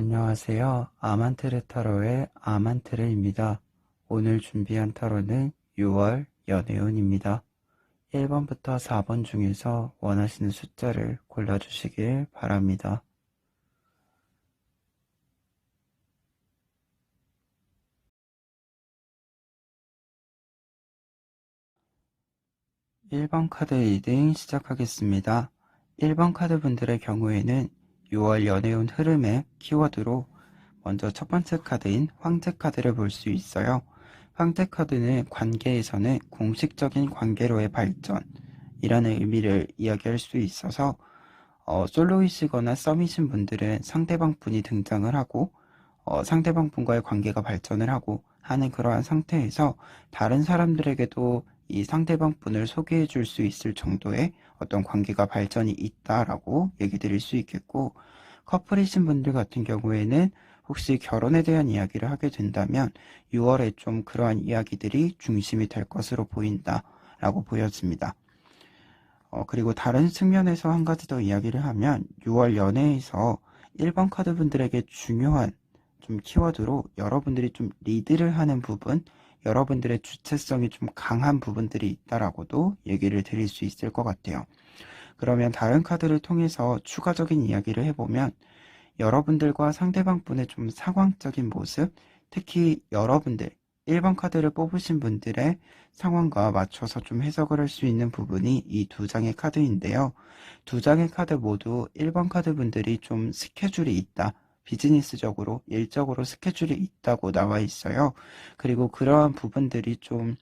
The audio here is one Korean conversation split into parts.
안녕하세요. 아만테르 타로의 아만테르입니다. 오늘 준비한 타로는 6월 연애운입니다. 1번부터 4번 중에서 원하시는 숫자를 골라주시길 바랍니다. 1번 카드 리딩 시작하겠습니다. 1번 카드 분들의 경우에는 6월 연애운 흐름의 키워드로 먼저 첫 번째 카드인 황제 카드를 볼 수 있어요. 황제 카드는 관계에서는 공식적인 관계로의 발전이라는 의미를 이야기할 수 있어서 솔로이시거나 썸이신 분들은 상대방 분이 등장을 하고 상대방 분과의 관계가 발전을 하고 하는 그러한 상태에서 다른 사람들에게도 이 상대방 분을 소개해 줄 수 있을 정도의 어떤 관계가 발전이 있다라고 얘기 드릴 수 있겠고, 커플이신 분들 같은 경우에는 혹시 결혼에 대한 이야기를 하게 된다면 6월에 좀 그러한 이야기들이 중심이 될 것으로 보인다라고 보여집니다. 그리고 다른 측면에서 한 가지 더 이야기를 하면 6월 연애에서 1번 카드 분들에게 중요한 좀 키워드로 여러분들이 좀 리드를 하는 부분, 여러분들의 주체성이 좀 강한 부분들이 있다라고도 얘기를 드릴 수 있을 것 같아요. 그러면 다른 카드를 통해서 추가적인 이야기를 해보면 여러분들과 상대방 분의 좀 상황적인 모습, 특히 여러분들 1번 카드를 뽑으신 분들의 상황과 맞춰서 좀 해석을 할 수 있는 부분이 이 두 장의 카드인데요. 두 장의 카드 모두 1번 카드 분들이 좀 스케줄이 있다. 비즈니스적으로, 일적으로 스케줄이 있다고 나와 있어요. 그리고 그러한 부분들이 좀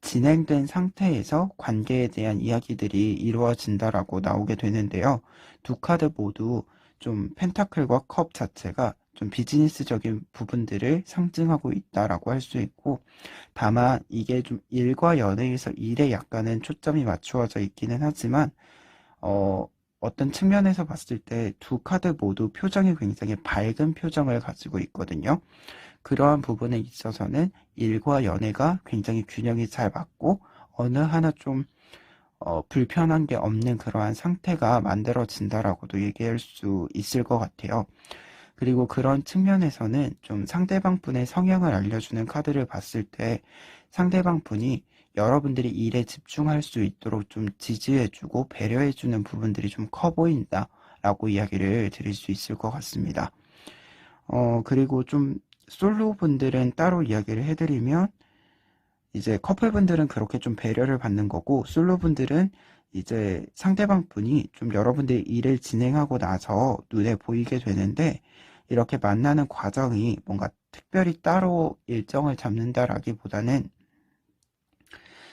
진행된 상태에서 관계에 대한 이야기들이 이루어진다라고 나오게 되는데요. 두 카드 모두 좀 펜타클과 컵 자체가 좀 비즈니스적인 부분들을 상징하고 있다라고 할 수 있고, 다만 이게 좀 일과 연애에서 일에 약간은 초점이 맞추어져 있기는 하지만 어, 어떤 측면에서 봤을 때 두 카드 모두 표정이 굉장히 밝은 표정을 가지고 있거든요. 그러한 부분에 있어서는 일과 연애가 굉장히 균형이 잘 맞고 어느 하나 좀 불편한 게 없는 그러한 상태가 만들어진다라고도 얘기할 수 있을 것 같아요. 그리고 그런 측면에서는 좀 상대방 분의 성향을 알려주는 카드를 봤을 때 상대방 분이 여러분들이 일에 집중할 수 있도록 좀 지지해주고 배려해주는 부분들이 좀 커 보인다라고 이야기를 드릴 수 있을 것 같습니다. 그리고 좀 솔로 분들은 따로 이야기를 해드리면 이제 커플분들은 그렇게 좀 배려를 받는 거고, 솔로분들은 이제 상대방 분이 좀 여러분들이 일을 진행하고 나서 눈에 보이게 되는데, 이렇게 만나는 과정이 뭔가 특별히 따로 일정을 잡는다라기보다는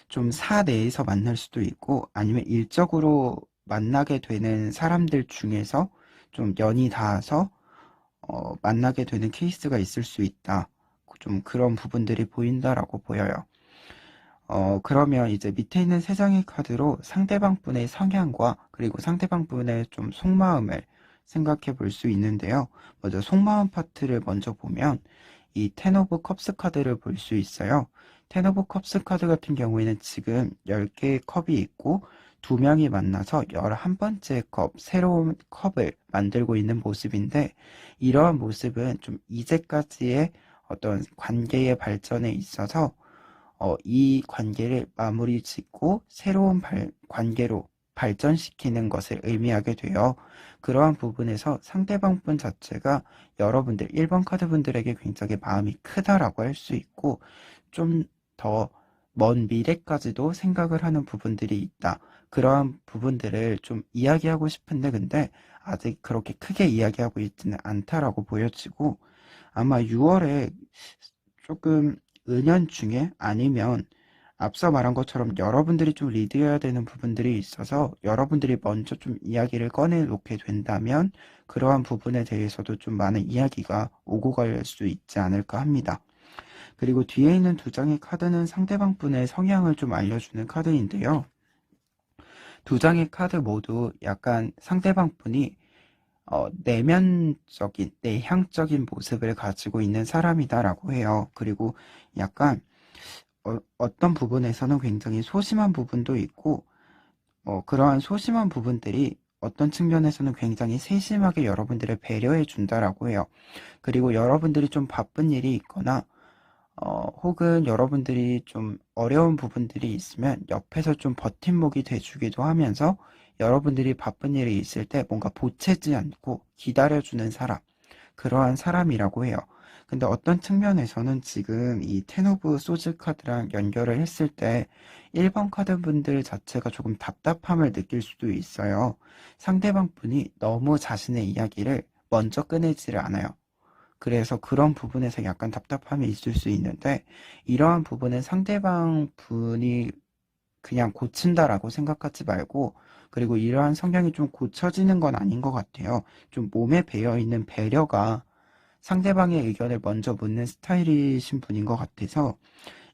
좀 사내에서 만날 수도 있고, 아니면 일적으로 만나게 되는 사람들 중에서 좀 연이 닿아서 만나게 되는 케이스가 있을 수 있다. 좀 그런 부분들이 보인다라고 보여요. 그러면 이제 밑에 있는 세 장의 카드로 상대방 분의 성향과 그리고 상대방 분의 좀 속마음을 생각해 볼 수 있는데요. 먼저 속마음 파트를 먼저 보면 이 텐 오브 컵스 카드를 볼 수 있어요. 텐 오브 컵스 카드 같은 경우에는 지금 10개의 컵이 있고 두 명이 만나서 11번째 컵, 새로운 컵을 만들고 있는 모습인데, 이러한 모습은 좀 이제까지의 어떤 관계의 발전에 있어서 이 관계를 마무리 짓고 새로운 관계로 발전시키는 것을 의미하게 되어, 그러한 부분에서 상대방 분 자체가 여러분들 1번 카드 분들에게 굉장히 마음이 크다라고 할 수 있고, 좀 더 먼 미래까지도 생각을 하는 부분들이 있다. 그러한 부분들을 좀 이야기하고 싶은데 근데 아직 그렇게 크게 이야기하고 있지는 않다라고 보여지고, 아마 6월에 조금 은연중에 아니면 앞서 말한 것처럼 여러분들이 좀 리드해야 되는 부분들이 있어서 여러분들이 먼저 좀 이야기를 꺼내놓게 된다면 그러한 부분에 대해서도 좀 많은 이야기가 오고 갈 수 있지 않을까 합니다. 그리고 뒤에 있는 두 장의 카드는 상대방 분의 성향을 좀 알려주는 카드인데요. 두 장의 카드 모두 약간 상대방 분이 내면적인, 내향적인 모습을 가지고 있는 사람이다라고 해요. 그리고 약간 어떤 부분에서는 굉장히 소심한 부분도 있고, 그러한 소심한 부분들이 어떤 측면에서는 굉장히 세심하게 여러분들을 배려해 준다라고 해요. 그리고 여러분들이 좀 바쁜 일이 있거나 혹은 여러분들이 좀 어려운 부분들이 있으면 옆에서 좀 버팀목이 돼주기도 하면서 여러분들이 바쁜 일이 있을 때 뭔가 보채지 않고 기다려주는 사람, 그러한 사람이라고 해요. 근데 어떤 측면에서는 지금 이 텐 오브 소즈 카드랑 연결을 했을 때 1번 카드 분들 자체가 조금 답답함을 느낄 수도 있어요. 상대방 분이 너무 자신의 이야기를 먼저 꺼내지를 않아요. 그래서 그런 부분에서 약간 답답함이 있을 수 있는데, 이러한 부분은 상대방 분이 그냥 고친다라고 생각하지 말고, 그리고 이러한 성향이 좀 고쳐지는 건 아닌 것 같아요. 좀 몸에 배어 있는 배려가 상대방의 의견을 먼저 묻는 스타일이신 분인 것 같아서,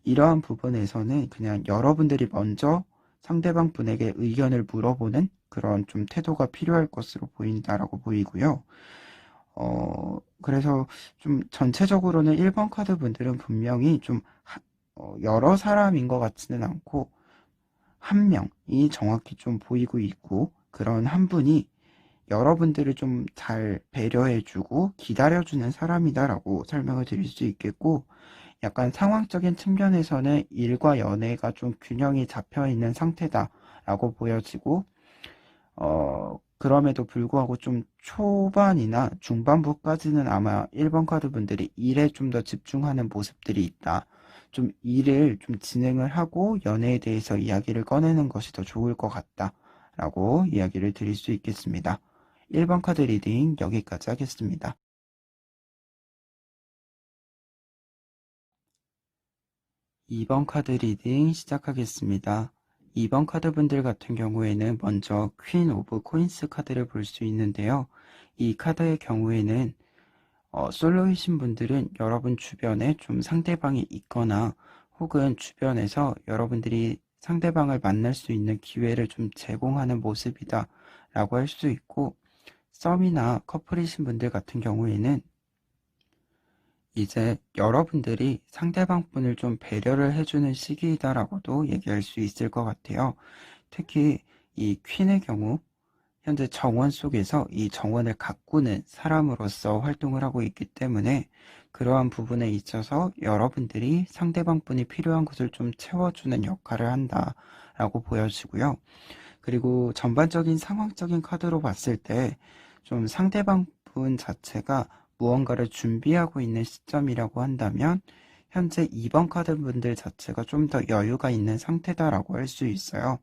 이러한 부분에서는 그냥 여러분들이 먼저 상대방 분에게 의견을 물어보는 그런 좀 태도가 필요할 것으로 보인다라고 보이고요. 그래서 좀 전체적으로는 1번 카드 분들은 분명히 좀 여러 사람인 것 같지는 않고 한 명이 정확히 좀 보이고 있고, 그런 한 분이 여러분들을 좀 잘 배려해주고 기다려주는 사람이다라고 설명을 드릴 수 있겠고, 약간 상황적인 측면에서는 일과 연애가 좀 균형이 잡혀 있는 상태다라고 보여지고, 그럼에도 불구하고 좀 초반이나 중반부까지는 아마 1번 카드 분들이 일에 좀 더 집중하는 모습들이 있다. 좀 일을 좀 진행을 하고 연애에 대해서 이야기를 꺼내는 것이 더 좋을 것 같다. 라고 이야기를 드릴 수 있겠습니다. 1번 카드 리딩 여기까지 하겠습니다. 2번 카드 리딩 시작하겠습니다. 2번 카드 분들 같은 경우에는 먼저 퀸 오브 코인스 카드를 볼 수 있는데요. 이 카드의 경우에는 솔로이신 분들은 여러분 주변에 좀 상대방이 있거나 혹은 주변에서 여러분들이 상대방을 만날 수 있는 기회를 좀 제공하는 모습이다 라고 할 수 있고, 썸이나 커플이신 분들 같은 경우에는 이제 여러분들이 상대방 분을 좀 배려를 해주는 시기이다라고도 얘기할 수 있을 것 같아요. 특히 이 퀸의 경우 현재 정원 속에서 이 정원을 가꾸는 사람으로서 활동을 하고 있기 때문에 그러한 부분에 있어서 여러분들이 상대방 분이 필요한 것을 좀 채워주는 역할을 한다라고 보여지고요. 그리고 전반적인 상황적인 카드로 봤을 때 좀 상대방 분 자체가 무언가를 준비하고 있는 시점이라고 한다면 현재 2번 카드 분들 자체가 좀 더 여유가 있는 상태다라고 할 수 있어요.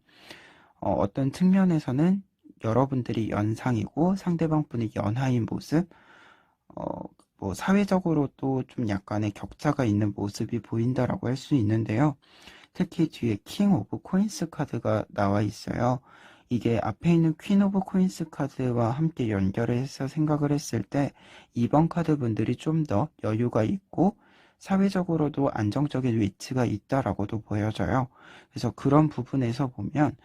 어떤 측면에서는 여러분들이 연상이고 상대방 분이 연하인 모습, 어, 뭐 사회적으로 또 좀 약간의 격차가 있는 모습이 보인다라고 할 수 있는데요. 특히 뒤에 킹 오브 코인스 카드가 나와 있어요. 이게 앞에 있는 퀸 오브 코인스 카드와 함께 연결을 해서 생각을 했을 때 2번 카드 분들이 좀 더 여유가 있고 사회적으로도 안정적인 위치가 있다라고도 보여져요. 그래서 그런 부분에서 보면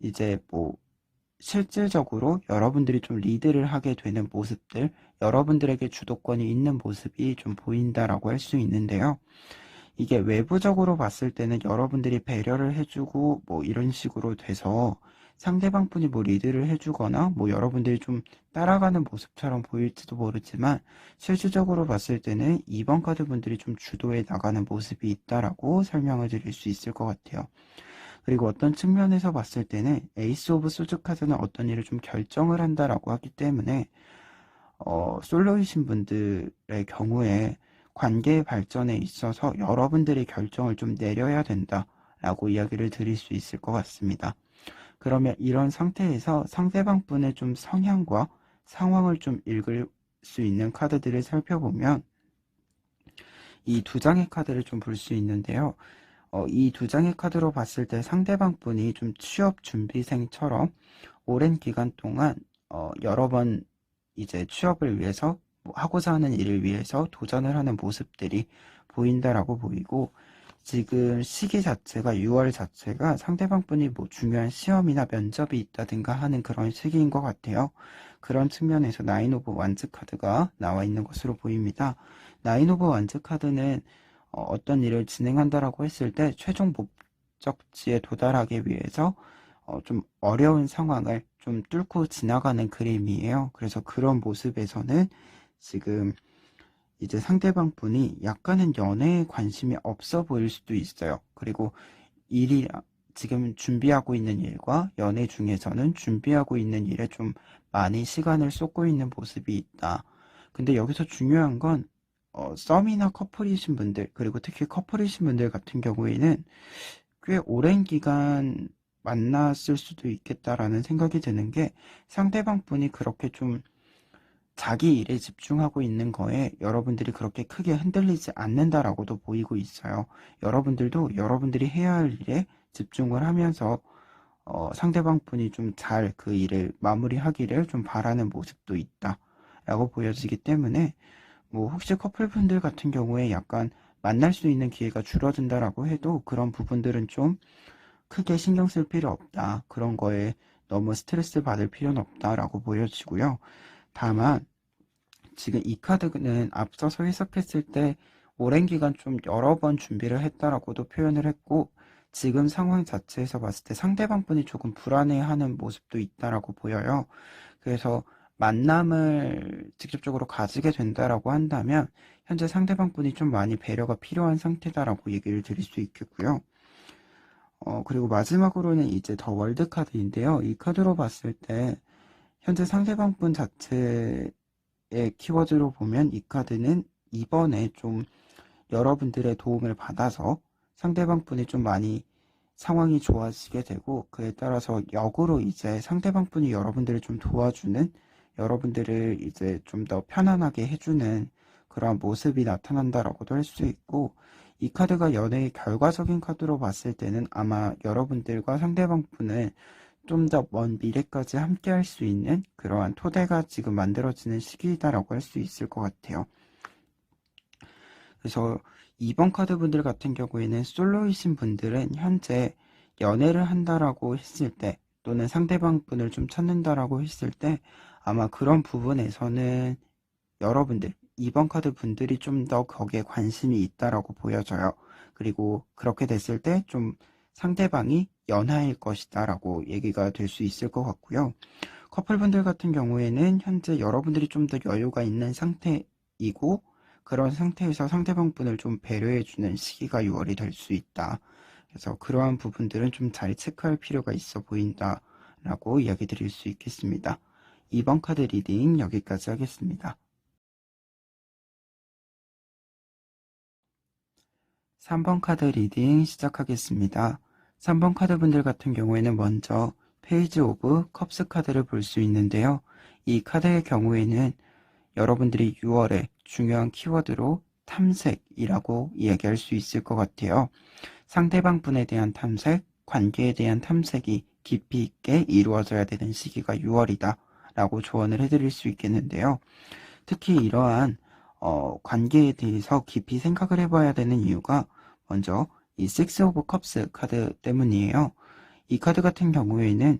이제 뭐 실질적으로 여러분들이 좀 리드를 하게 되는 모습들, 여러분들에게 주도권이 있는 모습이 좀 보인다라고 할 수 있는데요. 이게 외부적으로 봤을 때는 여러분들이 배려를 해주고 뭐 이런 식으로 돼서 상대방 분이 뭐 리드를 해주거나 뭐 여러분들이 좀 따라가는 모습처럼 보일지도 모르지만 실질적으로 봤을 때는 2번 카드 분들이 좀 주도해 나가는 모습이 있다라고 설명을 드릴 수 있을 것 같아요. 그리고 어떤 측면에서 봤을 때는 에이스 오브 소즈 카드는 어떤 일을 좀 결정을 한다라고 하기 때문에 솔로이신 분들의 경우에 관계의 발전에 있어서 여러분들이 결정을 좀 내려야 된다라고 이야기를 드릴 수 있을 것 같습니다. 그러면 이런 상태에서 상대방 분의 좀 성향과 상황을 좀 읽을 수 있는 카드들을 살펴보면 이 두 장의 카드를 좀 볼 수 있는데요. 이 두 장의 카드로 봤을 때 상대방 분이 좀 취업 준비생처럼 오랜 기간 동안 여러 번 이제 취업을 위해서 뭐 하고자 하는 일을 위해서 도전을 하는 모습들이 보인다라고 보이고, 지금 시기 자체가 6월 자체가 상대방 분이 뭐 중요한 시험이나 면접이 있다든가 하는 그런 시기인 것 같아요. 그런 측면에서 나인 오브 완즈 카드가 나와 있는 것으로 보입니다. 나인 오브 완즈 카드는 어떤 일을 진행한다라고 했을 때 최종 목적지에 도달하기 위해서 좀 어려운 상황을 좀 뚫고 지나가는 그림이에요. 그래서 그런 모습에서는 지금 이제 상대방 분이 약간은 연애에 관심이 없어 보일 수도 있어요. 그리고 일이 지금 준비하고 있는 일과 연애 중에서는 준비하고 있는 일에 좀 많이 시간을 쏟고 있는 모습이 있다. 근데 여기서 중요한 건 썸이나 커플이신 분들, 그리고 특히 커플이신 분들 같은 경우에는 꽤 오랜 기간 만났을 수도 있겠다라는 생각이 드는 게, 상대방 분이 그렇게 좀 자기 일에 집중하고 있는 거에 여러분들이 그렇게 크게 흔들리지 않는다라고도 보이고 있어요. 여러분들도 여러분들이 해야 할 일에 집중을 하면서 상대방 분이 좀 잘 그 일을 마무리하기를 좀 바라는 모습도 있다라고 보여지기 때문에, 뭐 혹시 커플분들 같은 경우에 약간 만날 수 있는 기회가 줄어든다라고 해도 그런 부분들은 좀 크게 신경 쓸 필요 없다. 그런 거에 너무 스트레스 받을 필요는 없다라고 보여지고요. 다만 지금 이 카드는 앞서서 해석했을 때 오랜 기간 좀 여러 번 준비를 했다라고도 표현을 했고, 지금 상황 자체에서 봤을 때 상대방 분이 조금 불안해하는 모습도 있다라고 보여요. 그래서 만남을 직접적으로 가지게 된다라고 한다면 현재 상대방 분이 좀 많이 배려가 필요한 상태다라고 얘기를 드릴 수 있겠고요. 그리고 마지막으로는 이제 더 월드 카드인데요. 이 카드로 봤을 때 현재 상대방 분 자체의 키워드로 보면 이 카드는 이번에 좀 여러분들의 도움을 받아서 상대방 분이 좀 많이 상황이 좋아지게 되고, 그에 따라서 역으로 이제 상대방 분이 여러분들을 좀 도와주는, 여러분들을 이제 좀 더 편안하게 해주는 그런 모습이 나타난다라고도 할 수 있고, 이 카드가 연애의 결과적인 카드로 봤을 때는 아마 여러분들과 상대방 분은 좀 더 먼 미래까지 함께 할 수 있는 그러한 토대가 지금 만들어지는 시기이다라고 할 수 있을 것 같아요. 그래서 2번 카드 분들 같은 경우에는 솔로이신 분들은 현재 연애를 한다라고 했을 때, 또는 상대방 분을 좀 찾는다라고 했을 때 아마 그런 부분에서는 여러분들 2번 카드 분들이 좀 더 거기에 관심이 있다라고 보여져요. 그리고 그렇게 됐을 때 좀 상대방이 연하일 것이다라고 얘기가 될 수 있을 것 같고요. 커플분들 같은 경우에는 현재 여러분들이 좀 더 여유가 있는 상태이고, 그런 상태에서 상대방 분을 좀 배려해주는 시기가 6월이 될 수 있다. 그래서 그러한 부분들은 좀 잘 체크할 필요가 있어 보인다라고 이야기 드릴 수 있겠습니다. 2번 카드 리딩 여기까지 하겠습니다. 3번 카드 리딩 시작하겠습니다. 3번 카드 분들 같은 경우에는 먼저 페이지 오브 컵스 카드를 볼 수 있는데요. 이 카드의 경우에는 여러분들이 6월에 중요한 키워드로 탐색이라고 이야기할 수 있을 것 같아요. 상대방 분에 대한 탐색, 관계에 대한 탐색이 깊이 있게 이루어져야 되는 시기가 6월이다 라고 조언을 해드릴 수 있겠는데요. 특히 이러한 관계에 대해서 깊이 생각을 해봐야 되는 이유가 먼저 이 Six of Cups 카드 때문이에요. 이 카드 같은 경우에는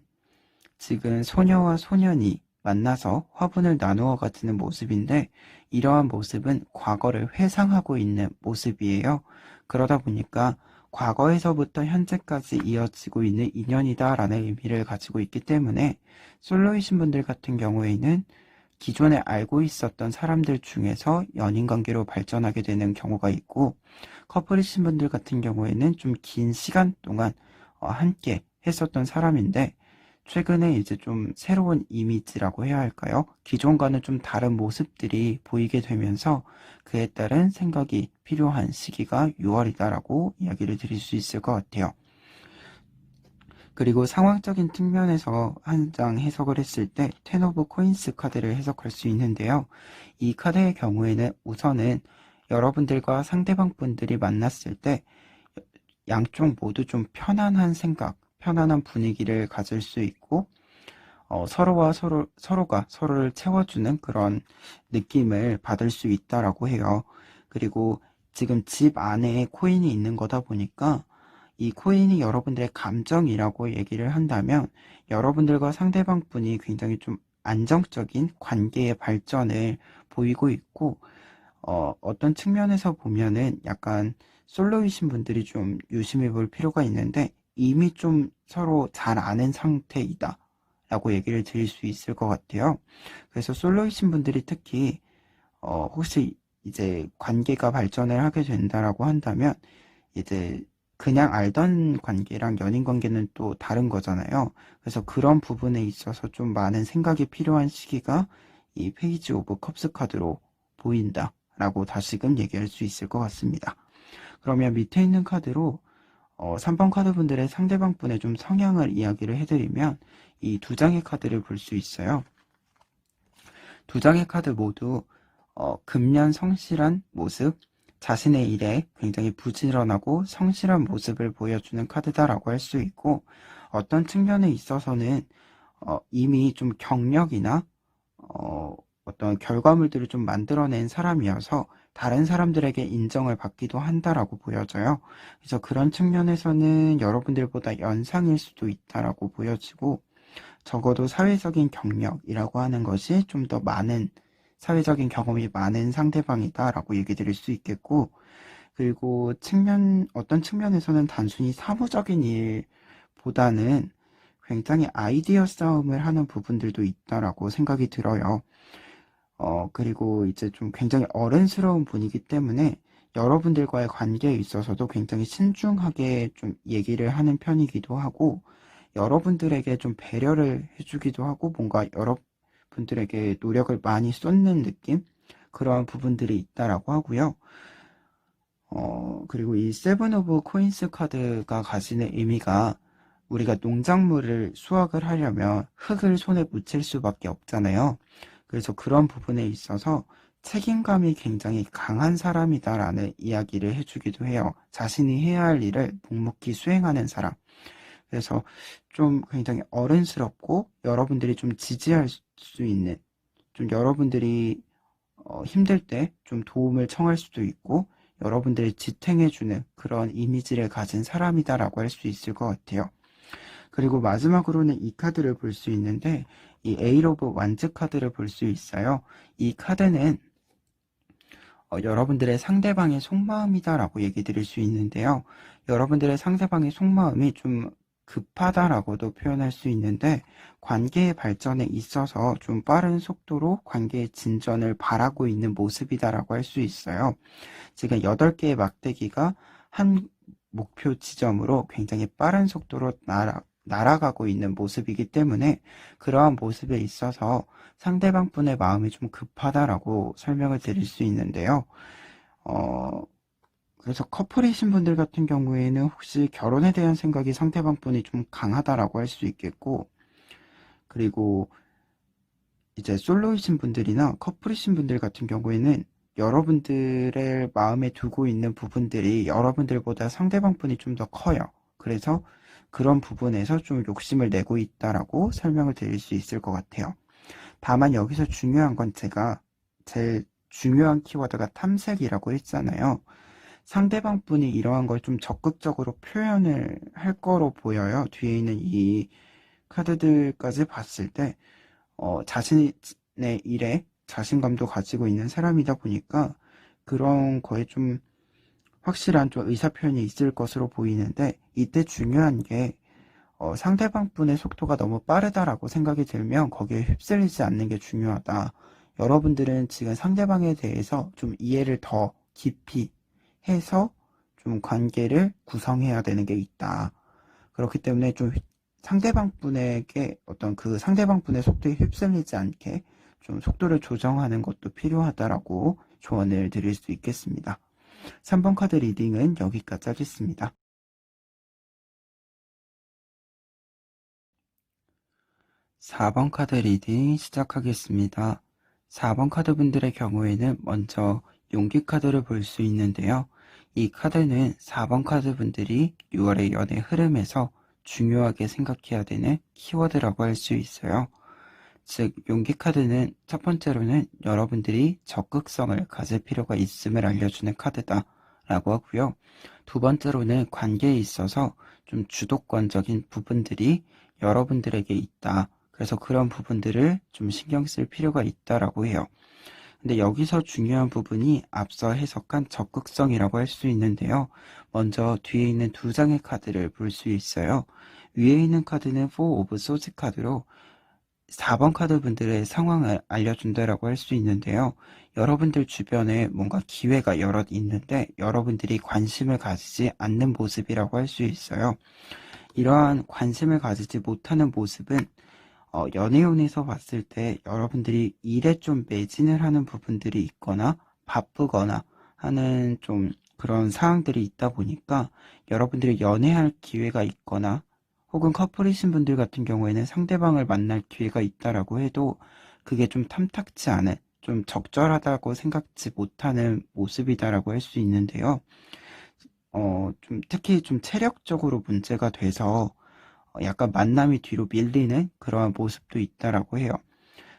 지금 소녀와 소년이 만나서 화분을 나누어 가지는 모습인데, 이러한 모습은 과거를 회상하고 있는 모습이에요. 그러다 보니까 과거에서부터 현재까지 이어지고 있는 인연이다라는 의미를 가지고 있기 때문에, 솔로이신 분들 같은 경우에는 기존에 알고 있었던 사람들 중에서 연인 관계로 발전하게 되는 경우가 있고, 커플이신 분들 같은 경우에는 좀 긴 시간 동안 함께 했었던 사람인데, 최근에 이제 좀 새로운 이미지라고 해야 할까요? 기존과는 좀 다른 모습들이 보이게 되면서 그에 따른 생각이 필요한 시기가 6월이다라고 이야기를 드릴 수 있을 것 같아요. 그리고 상황적인 측면에서 한 장 해석을 했을 때 텐 오브 코인스 카드를 해석할 수 있는데요. 이 카드의 경우에는 우선은 여러분들과 상대방 분들이 만났을 때 양쪽 모두 좀 편안한 생각, 편안한 분위기를 가질 수 있고, 서로가 서로를 채워주는 그런 느낌을 받을 수 있다라고 해요. 그리고 지금 집 안에 코인이 있는 거다 보니까 이 코인이 여러분들의 감정이라고 얘기를 한다면, 여러분들과 상대방 분이 굉장히 좀 안정적인 관계의 발전을 보이고 있고, 어떤 측면에서 보면은 약간 솔로이신 분들이 좀 유심해 볼 필요가 있는데, 이미 좀 서로 잘 아는 상태이다 라고 얘기를 드릴 수 있을 것 같아요. 그래서 솔로이신 분들이 특히 혹시 이제 관계가 발전을 하게 된다라고 한다면 이제 그냥 알던 관계랑 연인 관계는 또 다른 거잖아요. 그래서 그런 부분에 있어서 좀 많은 생각이 필요한 시기가 이 페이지 오브 컵스 카드로 보인다라고 다시금 얘기할 수 있을 것 같습니다. 그러면 밑에 있는 카드로 3번 카드 분들의 상대방 분의 좀 성향을 이야기를 해드리면 이 두 장의 카드를 볼 수 있어요. 두 장의 카드 모두 근면 성실한 모습, 자신의 일에 굉장히 부지런하고 성실한 모습을 보여주는 카드다라고 할 수 있고, 어떤 측면에 있어서는 이미 좀 경력이나 어떤 결과물들을 좀 만들어낸 사람이어서 다른 사람들에게 인정을 받기도 한다라고 보여져요. 그래서 그런 측면에서는 여러분들보다 연상일 수도 있다라고 보여지고, 적어도 사회적인 경력이라고 하는 것이 좀 더 많은, 사회적인 경험이 많은 상대방이다라고 얘기 드릴 수 있겠고, 그리고 어떤 측면에서는 단순히 사무적인 일보다는 굉장히 아이디어 싸움을 하는 부분들도 있다라고 생각이 들어요. 그리고 이제 좀 굉장히 어른스러운 분이기 때문에 여러분들과의 관계에 있어서도 굉장히 신중하게 좀 얘기를 하는 편이기도 하고, 여러분들에게 좀 배려를 해주기도 하고, 뭔가 여러분들에게 노력을 많이 쏟는 느낌? 그러한 부분들이 있다라고 하고요. 그리고 이 세븐 오브 코인스 카드가 가지는 의미가, 우리가 농작물을 수확을 하려면 흙을 손에 묻힐 수밖에 없잖아요. 그래서 그런 부분에 있어서 책임감이 굉장히 강한 사람이다라는 이야기를 해주기도 해요. 자신이 해야 할 일을 묵묵히 수행하는 사람. 그래서 좀 굉장히 어른스럽고 여러분들이 좀 지지할 수 있는, 좀 여러분들이 힘들 때 좀 도움을 청할 수도 있고 여러분들이 지탱해주는 그런 이미지를 가진 사람이다라고 할 수 있을 것 같아요. 그리고 마지막으로는 이 카드를 볼 수 있는데, 이 에이 오브 완즈 카드를 볼 수 있어요. 이 카드는 여러분들의 상대방의 속마음이다라고 얘기 드릴 수 있는데요. 여러분들의 상대방의 속마음이 좀 급하다라고도 표현할 수 있는데, 관계의 발전에 있어서 좀 빠른 속도로 관계의 진전을 바라고 있는 모습이다라고 할 수 있어요. 지금 8개의 막대기가 한 목표 지점으로 굉장히 빠른 속도로 날아가고 있는 모습이기 때문에 그러한 모습에 있어서 상대방 분의 마음이 좀 급하다라고 설명을 드릴 수 있는데요. 그래서 커플이신 분들 같은 경우에는 혹시 결혼에 대한 생각이 상대방 분이 좀 강하다라고 할 수 있겠고, 그리고 이제 솔로이신 분들이나 커플이신 분들 같은 경우에는 여러분들의 마음에 두고 있는 부분들이 여러분들보다 상대방 분이 좀 더 커요. 그래서 그런 부분에서 좀 욕심을 내고 있다라고 설명을 드릴 수 있을 것 같아요. 다만 여기서 중요한 건, 제가 제일 중요한 키워드가 탐색이라고 했잖아요. 상대방 분이 이러한 걸 좀 적극적으로 표현을 할 거로 보여요. 뒤에 있는 이 카드들까지 봤을 때 자신의 일에 자신감도 가지고 있는 사람이다 보니까 그런 거에 좀 확실한 좀 의사표현이 있을 것으로 보이는데, 이때 중요한 게 상대방 분의 속도가 너무 빠르다라고 생각이 들면 거기에 휩쓸리지 않는 게 중요하다. 여러분들은 지금 상대방에 대해서 좀 이해를 더 깊이 해서 좀 관계를 구성해야 되는 게 있다. 그렇기 때문에 좀 상대방 분에게 어떤 그 상대방 분의 속도에 휩쓸리지 않게 좀 속도를 조정하는 것도 필요하다라고 조언을 드릴 수 있겠습니다. 3번 카드 리딩은 여기까지 하겠습니다. 4번 카드 리딩 시작하겠습니다. 4번 카드 분들의 경우에는 먼저 용기 카드를 볼 수 있는데요. 이 카드는 4번 카드 분들이 6월의 연애 흐름에서 중요하게 생각해야 되는 키워드라고 할 수 있어요. 즉, 용기 카드는 첫 번째로는 여러분들이 적극성을 가질 필요가 있음을 알려주는 카드다 라고 하고요. 두 번째로는 관계에 있어서 좀 주도권적인 부분들이 여러분들에게 있다. 그래서 그런 부분들을 좀 신경 쓸 필요가 있다라고 해요. 근데 여기서 중요한 부분이 앞서 해석한 적극성이라고 할 수 있는데요. 먼저 뒤에 있는 두 장의 카드를 볼 수 있어요. 위에 있는 카드는 4 오브 소즈 카드로 4번 카드 분들의 상황을 알려준다라고 할 수 있는데요. 여러분들 주변에 뭔가 기회가 여럿 있는데 여러분들이 관심을 가지지 않는 모습이라고 할 수 있어요. 이러한 관심을 가지지 못하는 모습은 연애운에서 봤을 때 여러분들이 일에 좀 매진을 하는 부분들이 있거나 바쁘거나 하는 좀 그런 상황들이 있다 보니까 여러분들이 연애할 기회가 있거나 혹은 커플이신 분들 같은 경우에는 상대방을 만날 기회가 있다라고 해도 그게 좀 탐탁치 않은, 좀 적절하다고 생각지 못하는 모습이다라고 할 수 있는데요. 좀 특히 좀 체력적으로 문제가 돼서 약간 만남이 뒤로 밀리는 그러한 모습도 있다라고 해요.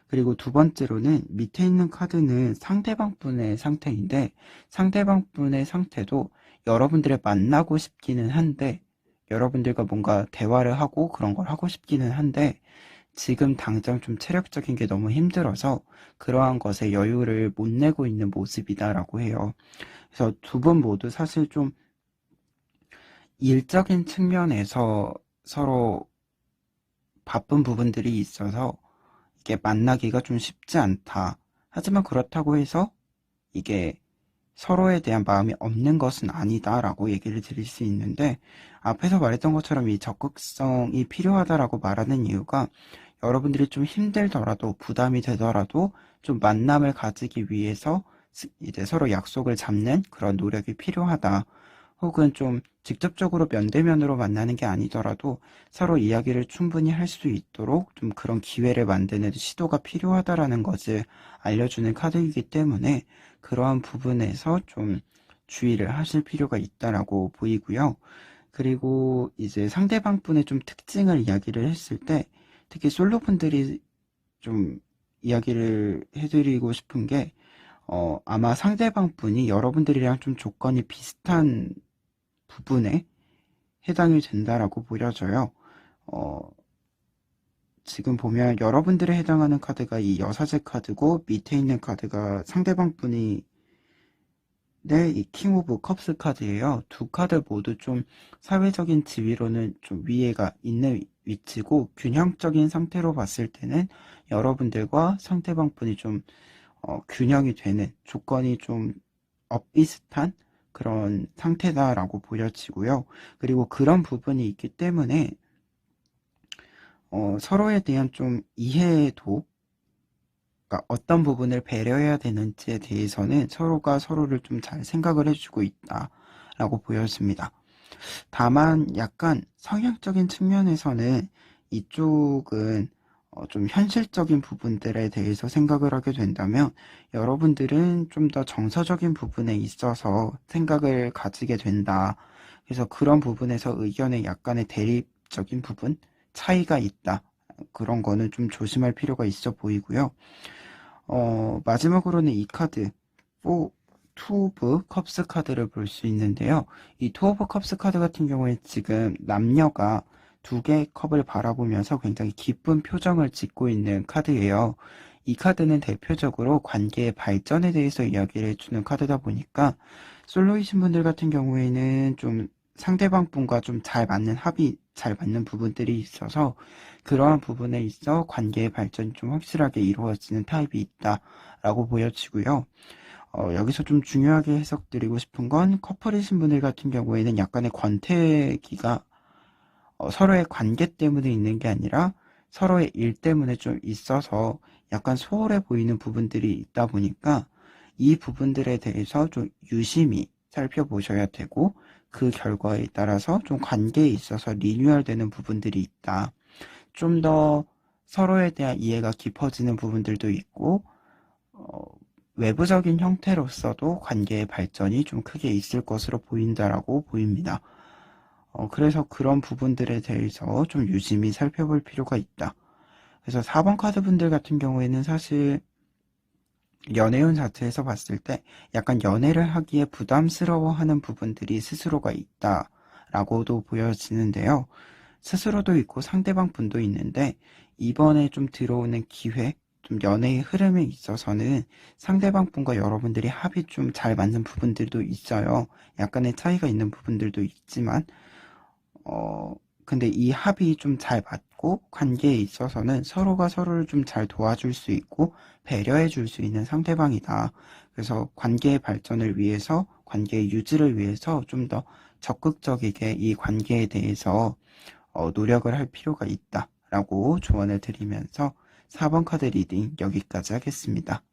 그리고 두 번째로는 밑에 있는 카드는 상대방 분의 상태인데 상대방 분의 상태도 여러분들을 만나고 싶기는 한데 여러분들과 뭔가 대화를 하고 그런 걸 하고 싶기는 한데 지금 당장 좀 체력적인 게 너무 힘들어서 그러한 것에 여유를 못 내고 있는 모습이다라고 해요. 그래서 두 분 모두 사실 좀 일적인 측면에서 서로 바쁜 부분들이 있어서 이게 만나기가 좀 쉽지 않다. 하지만 그렇다고 해서 이게 서로에 대한 마음이 없는 것은 아니다라고 얘기를 드릴 수 있는데 앞에서 말했던 것처럼 이 적극성이 필요하다라고 말하는 이유가 여러분들이 좀 힘들더라도 부담이 되더라도 좀 만남을 가지기 위해서 이제 서로 약속을 잡는 그런 노력이 필요하다. 혹은 좀 직접적으로 면대면으로 만나는 게 아니더라도 서로 이야기를 충분히 할 수 있도록 좀 그런 기회를 만드는 시도가 필요하다라는 것을 알려주는 카드이기 때문에 그러한 부분에서 좀 주의를 하실 필요가 있다라고 보이고요. 그리고 이제 상대방 분의 좀 특징을 이야기를 했을 때 특히 솔로분들이 좀 이야기를 해드리고 싶은 게 아마 상대방 분이 여러분들이랑 좀 조건이 비슷한 부분에 해당이 된다라고 보여져요. 어, 지금 보면 여러분들에 해당하는 카드가 이 여사제 카드고 밑에 있는 카드가 상대방 분이 이 킹 오브 컵스 카드예요. 두 카드 모두 좀 사회적인 지위로는 좀 위에가 있는 위치고 균형적인 상태로 봤을 때는 여러분들과 상대방 분이 좀 균형이 되는 조건이 좀 엇비슷한 그런 상태다라고 보여지고요. 그리고 그런 부분이 있기 때문에 서로에 대한 좀 이해도, 그러니까 어떤 부분을 배려해야 되는지에 대해서는 서로가 서로를 좀 잘 생각을 해주고 있다라고 보여집니다. 다만 약간 성향적인 측면에서는 이쪽은 좀 현실적인 부분들에 대해서 생각을 하게 된다면 여러분들은 좀 더 정서적인 부분에 있어서 생각을 가지게 된다. 그래서 그런 부분에서 의견에 약간의 대립적인 부분, 차이가 있다. 그런 거는 좀 조심할 필요가 있어 보이고요. 마지막으로는 이 카드, 2 오브 컵스 카드를 볼 수 있는데요. 이 2 오브 컵스 카드 같은 경우에 지금 남녀가 두 개의 컵을 바라보면서 굉장히 기쁜 표정을 짓고 있는 카드예요. 이 카드는 대표적으로 관계의 발전에 대해서 이야기를 해주는 카드다 보니까 솔로이신 분들 같은 경우에는 좀 상대방 분과 좀 잘 맞는 합이 잘 맞는 부분들이 있어서 그러한 부분에 있어 관계의 발전이 좀 확실하게 이루어지는 타입이 있다라고 보여지고요. 여기서 좀 중요하게 해석드리고 싶은 건 커플이신 분들 같은 경우에는 약간의 권태기가 서로의 관계 때문에 있는 게 아니라 서로의 일 때문에 좀 있어서 약간 소홀해 보이는 부분들이 있다 보니까 이 부분들에 대해서 좀 유심히 살펴보셔야 되고 그 결과에 따라서 좀 관계에 있어서 리뉴얼 되는 부분들이 있다. 좀 더 서로에 대한 이해가 깊어지는 부분들도 있고 어, 외부적인 형태로서도 관계의 발전이 좀 크게 있을 것으로 보인다라고 보입니다. 그래서 그런 부분들에 대해서 좀 유심히 살펴볼 필요가 있다. 그래서 4번 카드 분들 같은 경우에는 사실 연애운 자체에서 봤을 때 약간 연애를 하기에 부담스러워하는 부분들이 스스로가 있다라고도 보여지는데요. 스스로도 있고 상대방 분도 있는데 이번에 좀 들어오는 기회, 좀 연애의 흐름에 있어서는 상대방 분과 여러분들이 합이 좀 잘 맞는 부분들도 있어요. 약간의 차이가 있는 부분들도 있지만 어, 근데 이 합이 좀 잘 맞고 관계에 있어서는 서로가 서로를 좀 잘 도와줄 수 있고 배려해 줄 수 있는 상대방이다. 그래서 관계의 발전을 위해서, 관계의 유지를 위해서 좀 더 적극적이게 이 관계에 대해서 노력을 할 필요가 있다라고 조언을 드리면서 4번 카드 리딩 여기까지 하겠습니다.